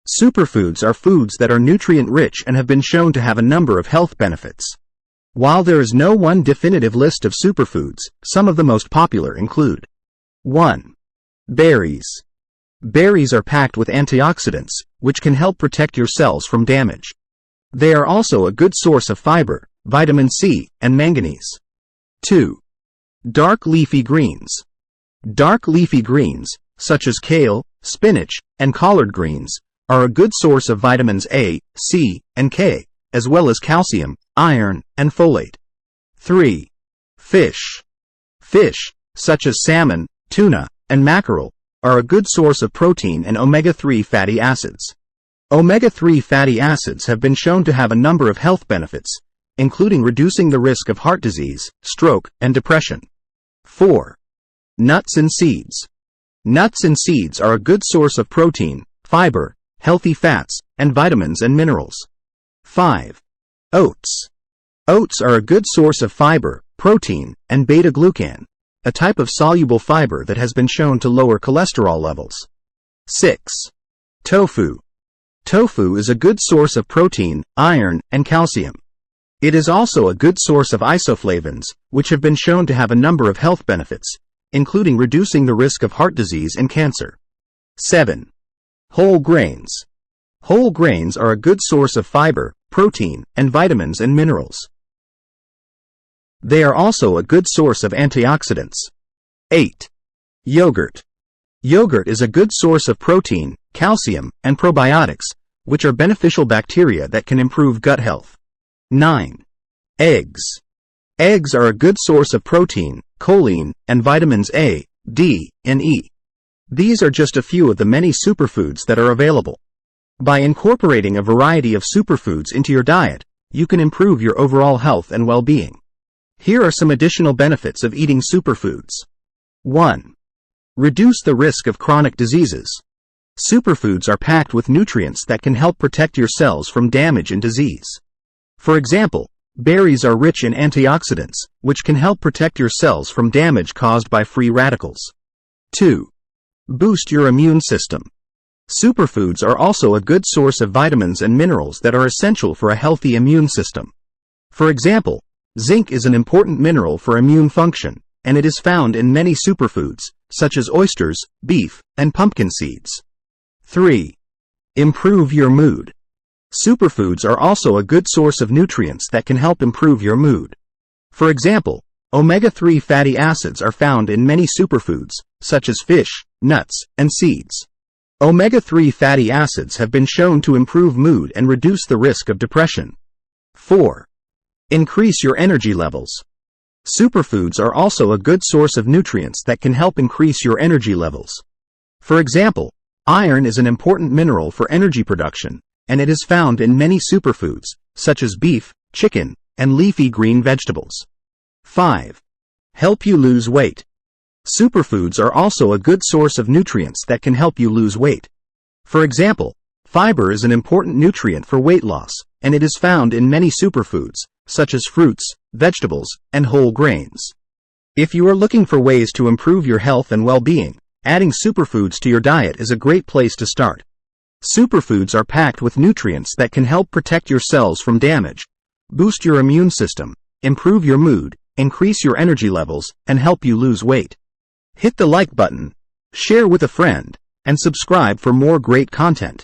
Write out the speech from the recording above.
Superfoods are foods that are nutrient-rich and have been shown to have a number of health benefits. While there is no one definitive list of superfoods, some of the most popular include 1. Berries. Berries are packed with antioxidants, which can help protect your cells from damage. They are also a good source of fiber, vitamin C, and manganese. 2. Dark leafy greens. Dark leafy greens, such as kale, spinach, and collard greens, are a good source of vitamins A, C, and K, as well as calcium, iron, and folate. 3. Fish. Fish, such as salmon, tuna, and mackerel, are a good source of protein and omega-3 fatty acids. Omega-3 fatty acids have been shown to have a number of health benefits, including reducing the risk of heart disease, stroke, and depression. 4. Nuts and seeds. Nuts and seeds are a good source of protein, fiber, healthy fats, and vitamins and minerals. 5. Oats. Oats are a good source of fiber, protein, and beta-glucan, a type of soluble fiber that has been shown to lower cholesterol levels. 6. Tofu. Tofu is a good source of protein, iron, and calcium. It is also a good source of isoflavones, which have been shown to have a number of health benefits, including reducing the risk of heart disease and cancer. 7. Whole grains. Whole grains are a good source of fiber, protein, and vitamins and minerals. They are also a good source of antioxidants. 8. Yogurt. Yogurt is a good source of protein, calcium, and probiotics, which are beneficial bacteria that can improve gut health. 9. Eggs. Eggs are a good source of protein, choline, and vitamins A, D, and E. These are just a few of the many superfoods that are available. By incorporating a variety of superfoods into your diet, you can improve your overall health and well-being. Here are some additional benefits of eating superfoods. 1. Reduce the risk of chronic diseases. Superfoods are packed with nutrients that can help protect your cells from damage and disease. For example, berries are rich in antioxidants, which can help protect your cells from damage caused by free radicals. 2. Boost your immune system. Superfoods are also a good source of vitamins and minerals that are essential for a healthy immune system. For example, zinc is an important mineral for immune function, and it is found in many superfoods, such as oysters, beef, and pumpkin seeds. 3. Improve your mood. Superfoods are also a good source of nutrients that can help improve your mood. For example, omega-3 fatty acids are found in many superfoods, such as fish, nuts, and seeds. Omega-3 fatty acids have been shown to improve mood and reduce the risk of depression. 4. Increase your energy levels. Superfoods are also a good source of nutrients that can help increase your energy levels. For example, iron is an important mineral for energy production, and it is found in many superfoods, such as beef, chicken, and leafy green vegetables. 5. Help you lose weight. Superfoods are also a good source of nutrients that can help you lose weight. For example, fiber is an important nutrient for weight loss, and it is found in many superfoods, such as fruits, vegetables, and whole grains. If you are looking for ways to improve your health and well-being, adding superfoods to your diet is a great place to start. Superfoods are packed with nutrients that can help protect your cells from damage, boost your immune system, improve your mood, increase your energy levels, and help you lose weight. Hit the like button, share with a friend, and subscribe for more great content.